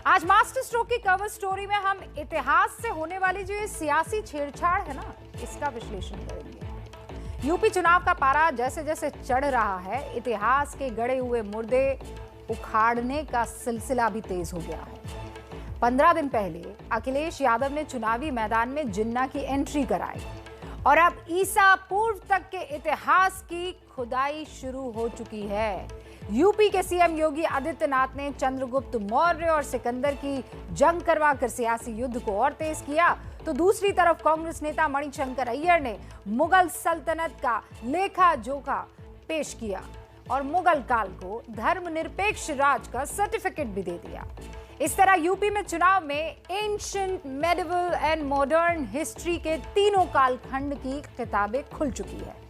आज master stroke की cover story में हम इतिहास से होने वाली जो ये सियासी छेड़छाड़ है ना, इसका विश्लेषण करेंगे। यूपी चुनाव का पारा जैसे जैसे चढ़ रहा है, इतिहास के गड़े हुए मुर्दे उखाड़ने का सिलसिला भी तेज हो गया है। 15 दिन पहले अखिलेश यादव ने चुनावी मैदान में जिन्ना की एंट्री कराई और अब ईसा पूर्व तक के इतिहास की खुदाई शुरू हो चुकी है। यूपी के सीएम योगी आदित्यनाथ ने चंद्रगुप्त मौर्य और सिकंदर की जंग करवाकर सियासी युद्ध को और तेज किया, तो दूसरी तरफ कांग्रेस नेता मणिशंकर अय्यर ने मुगल सल्तनत का लेखा जोखा पेश किया और मुगल काल को धर्मनिरपेक्ष राज का सर्टिफिकेट भी दे दिया। इस तरह यूपी में चुनाव में ancient, medieval and modern history के तीनों कालखंड की किताबें खुल चुकी है।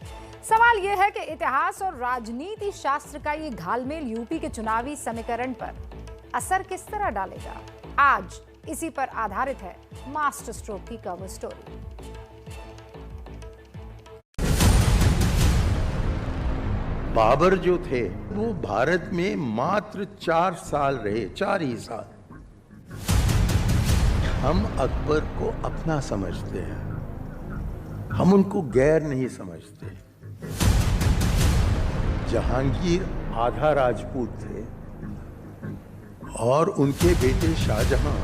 सवाल यह है कि इतिहास और राजनीति शास्त्र का ये घालमेल यूपी के चुनावी समीकरण पर असर किस तरह डालेगा? आज इसी पर आधारित है मास्टर स्ट्रोक की कवर स्टोरी। बाबर जो थे वो भारत में मात्र 4 साल रहे, 4 ही साल। हम अकबर को अपना समझते हैं, हम उनको गैर नहीं समझते। जहांगीर आधा राजपूत थे और उनके बेटे शाहजहां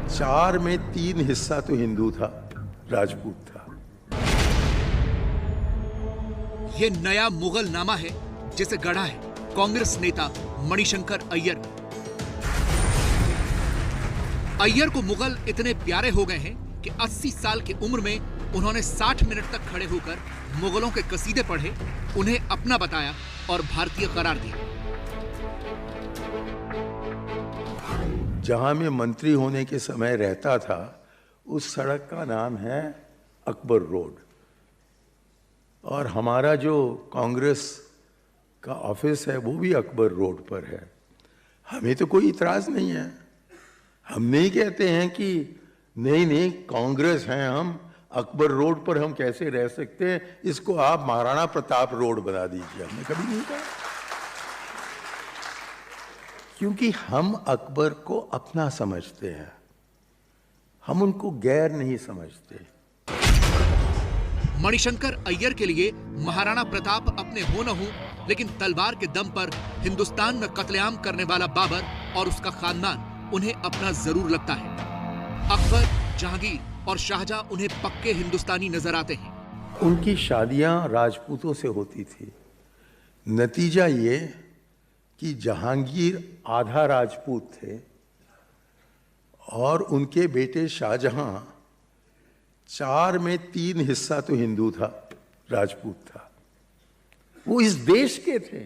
4 में 3 हिस्सा तो हिंदू था, राजपूत था। ये नया मुगल नामा है जिसे गढ़ा है कांग्रेस नेता मणिशंकर अय्यर। अय्यर को मुगल इतने प्यारे हो गए हैं कि 80 साल की उम्र में उन्होंने 60 मिनट तक खड़े होकर मुगलों के कसीदे पढ़े, उन्हें अपना बताया और भारतीय करार दिया। जहां मैं मंत्री होने के समय रहता था, उस सड़क का नाम है अकबर रोड और हमारा जो कांग्रेस का ऑफिस है वो भी अकबर रोड पर है। हमें तो कोई इतराज नहीं है। हम नहीं कहते हैं कि नहीं कांग्रेस हैं हम, अकबर रोड पर हम कैसे रह सकते हैं, इसको आप महाराणा प्रताप रोड बना दीजिए। हमने कभी नहीं कहा, क्योंकि हम अकबर को अपना समझते हैं, हम उनको गैर नहीं समझते। मणिशंकर अय्यर के लिए महाराणा प्रताप अपने हो न हो, लेकिन तलवार के दम पर हिंदुस्तान में कत्लेआम करने वाला बाबर और उसका खानदान उन्हें अपना जरूर लगता है। अकबर, जहांगीर और शाहजहां उन्हें पक्के हिंदुस्तानी नजर आते हैं। उनकी शादियां राजपूतों से होती थी। नतीजा ये कि जहांगीर आधा राजपूत थे और उनके बेटे शाहजहां 4 में 3 हिस्सा तो हिंदू था, राजपूत था। वो इस देश के थे।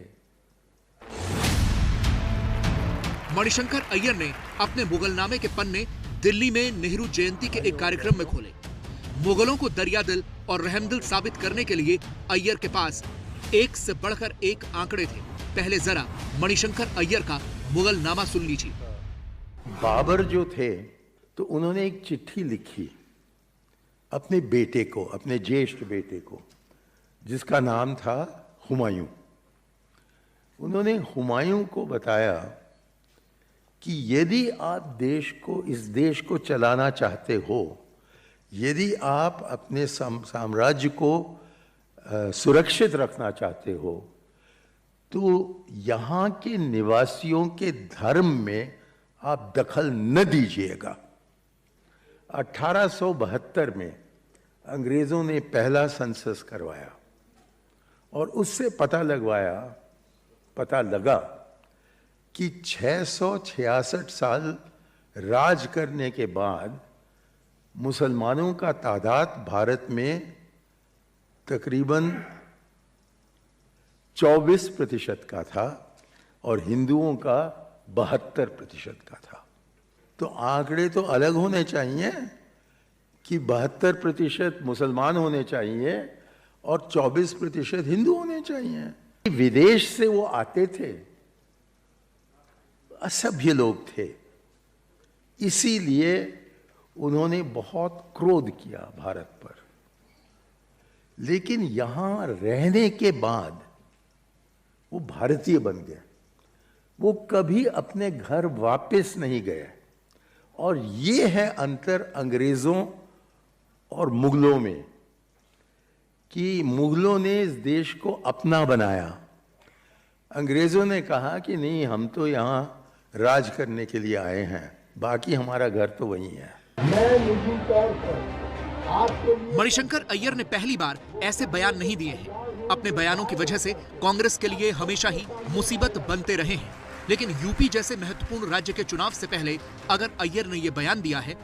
मणिशंकर अय्यर ने अपने मुगलनामे के पन्ने दिल्ली में नेहरू जयंती के एक कार्यक्रम में खोले। मुगलों को दरियादिल और रहमदिल साबित करने के लिए अय्यर के पास एक से बढ़कर एक आंकड़े थे। पहले जरा मणिशंकर अय्यर का मुगलनामा सुन लीजिए। बाबर जो थे तो उन्होंने एक चिट्ठी लिखी अपने बेटे को, अपने ज्येष्ठ बेटे को, जिसका नाम था हुमायूं। उन्होंने हुमायूं को बताया कि यदि आप इस देश को चलाना चाहते हो, यदि आप अपने साम्राज्य को सुरक्षित रखना चाहते हो, तो यहाँ के निवासियों के धर्म में आप दखल न दीजिएगा। 1872 में अंग्रेजों ने पहला सेंसस करवाया और उससे पता लगा कि 666 साल राज करने के बाद मुसलमानों का तादाद भारत में तकरीबन 24% का था और हिंदुओं का 72% का था। तो आंकड़े तो अलग होने चाहिए कि 72% मुसलमान होने चाहिए और 24% हिंदू होने चाहिए। विदेश से वो आते थे, असभ्य लोग थे, इसीलिए उन्होंने बहुत क्रोध किया भारत पर। लेकिन यहां रहने के बाद वो भारतीय बन गए। वो कभी अपने घर वापस नहीं गए। और ये है अंतर अंग्रेजों और मुगलों में, कि मुगलों ने इस देश को अपना बनाया। अंग्रेजों ने कहा कि नहीं, हम तो यहाँ राज करने के लिए आए हैं, बाकी हमारा घर तो वही है। मणिशंकर अय्यर ने पहली बार ऐसे बयान नहीं दिए हैं। अपने बयानों की वजह से कांग्रेस के लिए हमेशा ही मुसीबत बनते रहे हैं। लेकिन यूपी जैसे महत्वपूर्ण राज्य के चुनाव से पहले अगर अय्यर ने यह बयान दिया है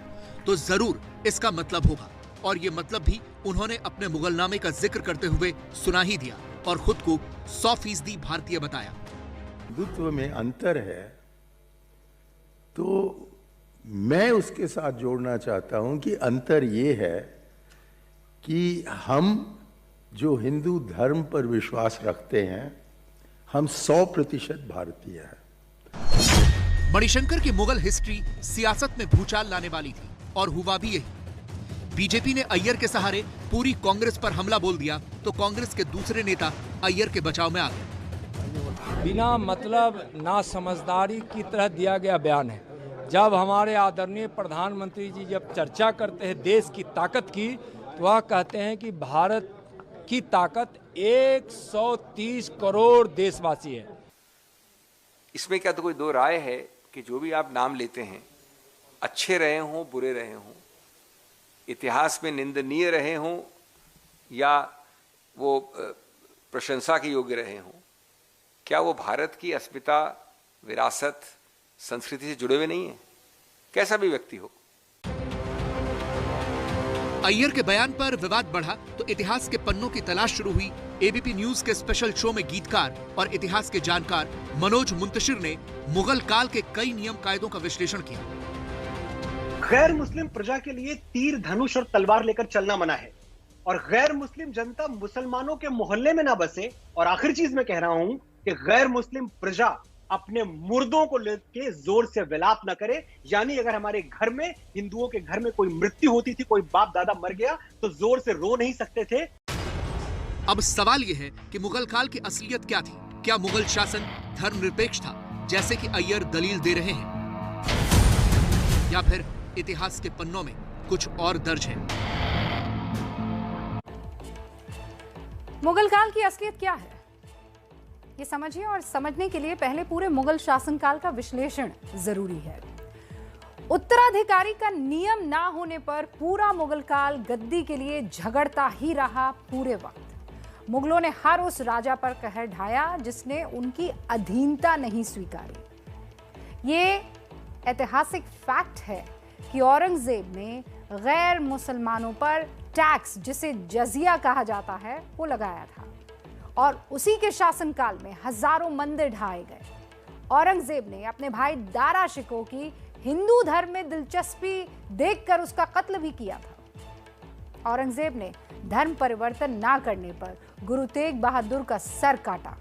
तो जरूर इसका मतलब होगा। और ये मतलब भी उन्होंने अपने मुगलनामे का जिक्र करते हुए सुना ही दिया और खुद को 100% भारतीय बताया। हिंदुत्व में अंतर है तो मैं उसके साथ जोड़ना चाहता हूं कि अंतर ये है कि हम जो हिंदू धर्म पर विश्वास रखते हैं, हम 100% भारतीय हैं। मणिशंकर की मुगल हिस्ट्री सियासत में भूचाल लाने वाली थी और हुआ भी यही। बीजेपी ने अय्यर के सहारे पूरी कांग्रेस पर हमला बोल दिया तो कांग्रेस के दूसरे नेता अय्यर के बचाव में आ गए। बिना मतलब ना समझदारी की तरह दिया गया बयान है। जब हमारे आदरणीय प्रधानमंत्री जी जब चर्चा करते हैं देश की ताकत की, तो वह कहते हैं कि भारत की ताकत 130 करोड़ देशवासी है। इसमें क्या तो कोई दो राय है कि जो भी आप नाम लेते हैं, अच्छे रहे हों, बुरे रहे हों, इतिहास में निंदनीय रहे हों या वो प्रशंसा के योग्य रहे हों, क्या वो भारत की अस्मिता, विरासत, संस्कृति से जुड़े हुए नहीं है? कैसा भी व्यक्ति हो। अय्यर के बयान पर विवाद बढ़ा तो इतिहास के पन्नों की तलाश शुरू हुई। एबीपी न्यूज के स्पेशल शो में गीतकार और इतिहास के जानकार मनोज मुंतशिर ने मुगल काल के कई नियम कायदों का विश्लेषण किया। गैर मुस्लिम प्रजा के लिए तीर, धनुष और तलवार लेकर चलना मना है और गैर मुस्लिम जनता मुसलमानों के मोहल्ले में ना बसे। और आखिरी चीज मैं कह रहा हूं कि गैर मुस्लिम प्रजा अपने मुर्दों को लेके जोर से विलाप न करे। यानी अगर हमारे घर में, हिंदुओं के घर में कोई मृत्यु होती थी, कोई बाप दादा मर गया, तो जोर से रो नहीं सकते थे। अब सवाल यह है कि मुगल काल की असलियत क्या थी? क्या मुगल शासन धर्मनिरपेक्ष था जैसे कि अय्यर दलील दे रहे हैं, या फिर इतिहास के पन्नों में कुछ और दर्ज है? मुगल काल की असलियत क्या है, ये समझिए। और समझने के लिए पहले पूरे मुगल शासनकाल का विश्लेषण जरूरी है। उत्तराधिकारी का नियम ना होने पर पूरा मुगल काल गद्दी के लिए झगड़ता ही रहा। पूरे वक्त मुगलों ने हर उस राजा पर कहर ढाया जिसने उनकी अधीनता नहीं स्वीकारी। ये ऐतिहासिक फैक्ट है कि औरंगजेब ने गैर मुसलमानों पर टैक्स, जिसे जजिया कहा जाता है, वो लगाया था और उसी के शासनकाल में हजारों मंदिर ढाए गए। औरंगजेब ने अपने भाई दारा शिकोह की हिंदू धर्म में दिलचस्पी देखकर उसका कत्ल भी किया था। औरंगजेब ने धर्म परिवर्तन ना करने पर गुरु तेग बहादुर का सर काटा।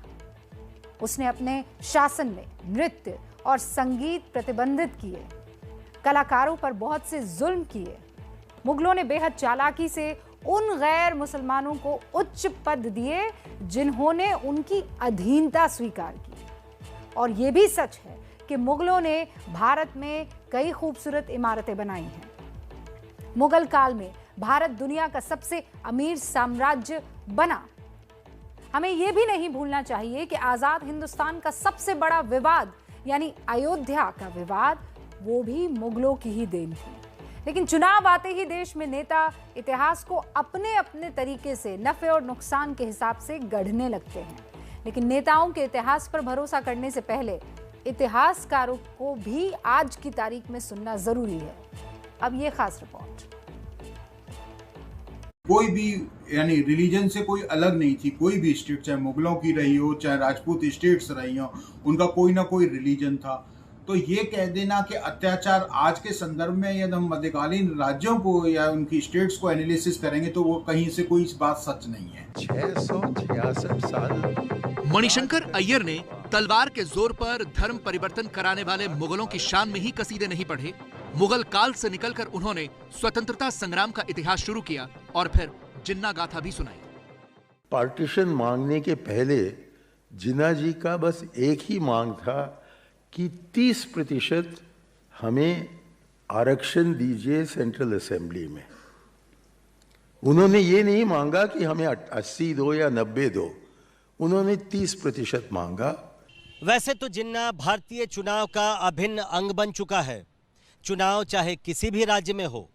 उसने अपने शासन में नृत्य और संगीत प्रतिबंधित किए, कलाकारों पर बहुत से जुल्म किए। मुगलों ने बेहद चालाकी से उन गैर मुसलमानों को उच्च पद दिए जिन्होंने उनकी अधीनता स्वीकार की। और यह भी सच है कि मुगलों ने भारत में कई खूबसूरत इमारतें बनाई हैं। मुगल काल में भारत दुनिया का सबसे अमीर साम्राज्य बना। हमें यह भी नहीं भूलना चाहिए कि आजाद हिंदुस्तान का सबसे बड़ा विवाद यानी अयोध्या का विवाद, वो भी मुगलों की ही देन थी। लेकिन चुनाव आते ही देश में नेता इतिहास को अपने अपने तरीके से नफे और नुकसान के हिसाब से गढ़ने लगते हैं। लेकिन नेताओं के इतिहास पर भरोसा करने से पहले इतिहासकारों को भी आज की तारीख में सुनना जरूरी है। अब ये खास रिपोर्ट। कोई भी यानी रिलीजन से कोई अलग नहीं थी। कोई भी स्टेट, चाहे मुगलों की रही हो, चाहे राजपूत स्टेट्स रही हो, उनका कोई ना कोई रिलीजन था। तो ये कह देना कि अत्याचार आज के संदर्भ में यदि हम मध्यकालीन राज्यों को या उनकी स्टेट्स को एनालिसिस करेंगे तो वो कहीं से कोई इस बात सच नहीं है। 666 साल मणिशंकर अय्यर ने तलवार के जोर पर धर्म परिवर्तन कराने वाले मुगलों की शान में ही कसीदे नहीं पढ़े। मुगल काल से निकलकर उन्होंने स्वतंत्रता संग्राम का इतिहास शुरू किया और फिर जिन्ना गाथा भी सुनाई। पार्टीशन मांगने के पहले जिन्ना जी का बस एक ही मांग था कि 30% हमें आरक्षण दीजिए सेंट्रल असेंबली में। उन्होंने ये नहीं मांगा कि हमें 80 दो या 90 दो, उन्होंने 30% मांगा। वैसे तो जिन्ना भारतीय चुनाव का अभिन्न अंग बन चुका है। चुनाव चाहे किसी भी राज्य में हो,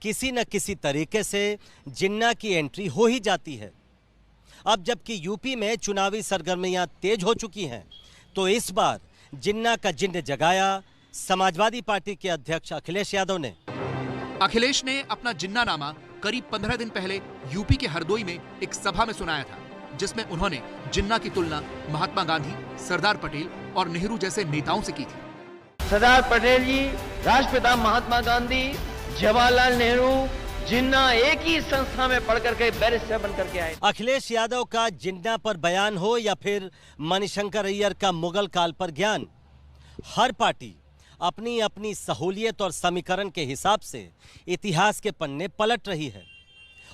किसी न किसी तरीके से जिन्ना की एंट्री हो ही जाती है। अब जबकि यूपी में चुनावी सरगर्मियां तेज हो चुकी हैं, तो इस बार जिन्ना का जिन्न जगाया समाजवादी पार्टी के अध्यक्ष अखिलेश यादव ने। अखिलेश ने अपना जिन्नानामा करीब 15 दिन पहले यूपी के हरदोई में एक सभा में सुनाया था, जिसमें उन्होंने जिन्ना की तुलना महात्मा गांधी, सरदार पटेल और नेहरू जैसे नेताओं से की थी। सरदार पटेल जी, राष्ट्रपिता महात्मा गांधी, जवाहरलाल नेहरू, जिन्ना एक ही संस्था में पढ़कर के बैरिस्टर बनकर के आए। अखिलेश यादव का जिन्ना पर बयान हो या फिर मणिशंकर अय्यर का मुगल काल पर ज्ञान, हर पार्टी अपनी अपनी सहूलियत और समीकरण के हिसाब से इतिहास के पन्ने पलट रही है।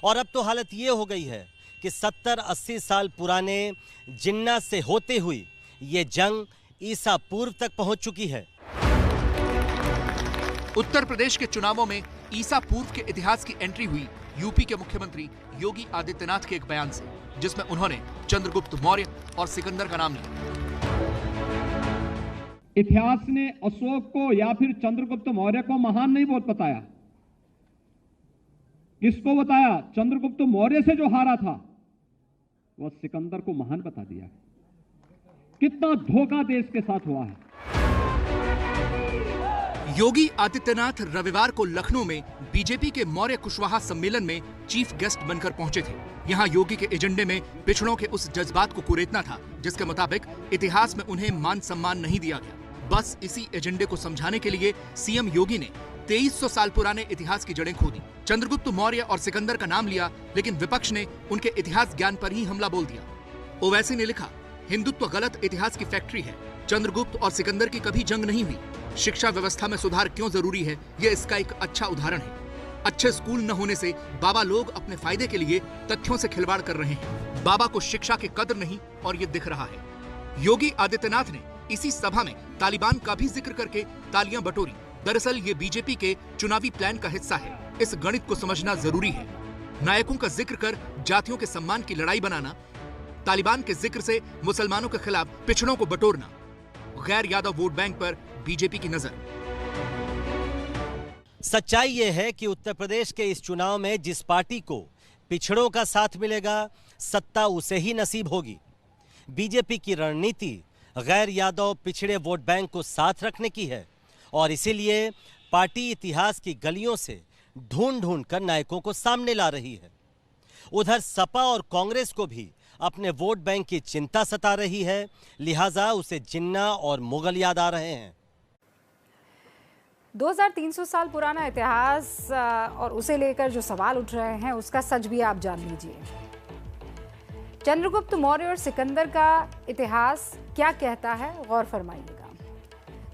और अब तो हालत ये हो गई है कि 70-80 साल पुराने जिन्ना से होते हुई ये जंग ईसा पूर्व तक पहुंच चुकी है। उत्तर प्रदेश के चुनावों में ईसा पूर्व के इतिहास की एंट्री हुई यूपी के मुख्यमंत्री योगी आदित्यनाथ के एक बयान से, जिसमें उन्होंने चंद्रगुप्त मौर्य और सिकंदर का नाम लिया। इतिहास ने अशोक को या फिर चंद्रगुप्त मौर्य को महान नहीं बहुत बताया। किसको बताया? चंद्रगुप्त मौर्य से जो हारा था वह सिकंदर को महान बता दिया। कितना धोखा देश के साथ हुआ है। योगी आदित्यनाथ रविवार को लखनऊ में बीजेपी के मौर्य कुशवाहा सम्मेलन में चीफ गेस्ट बनकर पहुंचे थे। यहां योगी के एजेंडे में पिछड़ों के उस जज्बात को कुरेदना था जिसके मुताबिक इतिहास में उन्हें मान सम्मान नहीं दिया गया। बस इसी एजेंडे को समझाने के लिए सीएम योगी ने 2300 साल पुराने इतिहास की जड़ें खोदी। चंद्रगुप्त मौर्य और सिकंदर का नाम लिया, लेकिन विपक्ष ने उनके इतिहास ज्ञान पर ही हमला बोल दिया। ओवैसी ने लिखा, हिंदुत्व गलत इतिहास की फैक्ट्री है। चंद्रगुप्त और सिकंदर की कभी जंग नहीं हुई। शिक्षा व्यवस्था में सुधार क्यों जरूरी है, यह इसका एक अच्छा उदाहरण है। अच्छे स्कूल न होने से बाबा लोग अपने फायदे के लिए तथ्यों से खिलवाड़ कर रहे हैं। बाबा को शिक्षा की कदर नहीं और ये दिख रहा है। योगी आदित्यनाथ ने इसी सभा में तालिबान का भी जिक्र करके तालियां बटोरी। दरअसल ये बीजेपी के चुनावी प्लान का हिस्सा है। इस गणित को समझना जरूरी है। नायकों का जिक्र कर जातियों के सम्मान की लड़ाई बनाना, तालिबान के जिक्र से मुसलमानों के खिलाफ पिछड़ों को बटोरना, गैर यादव वोट बैंक पर बीजेपी की नजर। सच्चाई यह है कि उत्तर प्रदेश के इस चुनाव में जिस पार्टी को पिछड़ों का साथ मिलेगा, सत्ता उसे ही नसीब होगी। बीजेपी की रणनीति गैर यादव पिछड़े वोट बैंक को साथ रखने की है और इसीलिए पार्टी इतिहास की गलियों से ढूंढ ढूंढ कर नायकों को सामने ला रही है। उधर सपा और कांग्रेस को भी अपने वोट बैंक की चिंता सता रही है, लिहाजा उसे जिन्ना और मुगल याद आ रहे हैं। 2300 साल पुराना इतिहास और उसे लेकर जो सवाल उठ रहे हैं उसका सच भी आप जान लीजिए। चंद्रगुप्त मौर्य और सिकंदर का इतिहास क्या कहता है, गौर फरमाइएगा।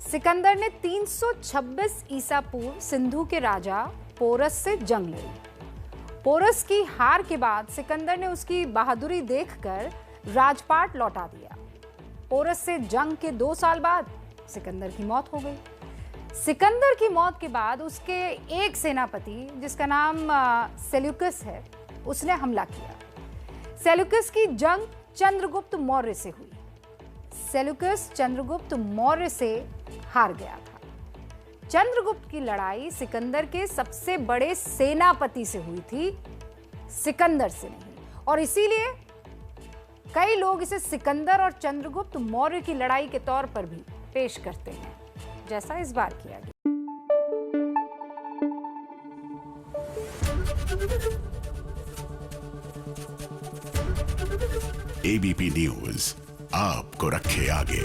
सिकंदर ने 326 ईसा पूर्व सिंधु के राजा पोरस से जंग लड़ी। पोरस की हार के बाद सिकंदर ने उसकी बहादुरी देखकर राजपाट लौटा दिया। पोरस से जंग के 2 साल बाद सिकंदर की मौत हो गई। सिकंदर की मौत के बाद उसके एक सेनापति जिसका नाम सेल्यूकस है, उसने हमला किया। सेल्यूकस की जंग चंद्रगुप्त मौर्य से हुई। सेल्यूकस चंद्रगुप्त मौर्य से हार गया था। चंद्रगुप्त की लड़ाई सिकंदर के सबसे बड़े सेनापति से हुई थी, सिकंदर से नहीं। और इसीलिए कई लोग इसे सिकंदर और चंद्रगुप्त मौर्य की लड़ाई के तौर पर भी पेश करते हैं, जैसा इस बार किया गया। एबीपी न्यूज आपको रखे आगे।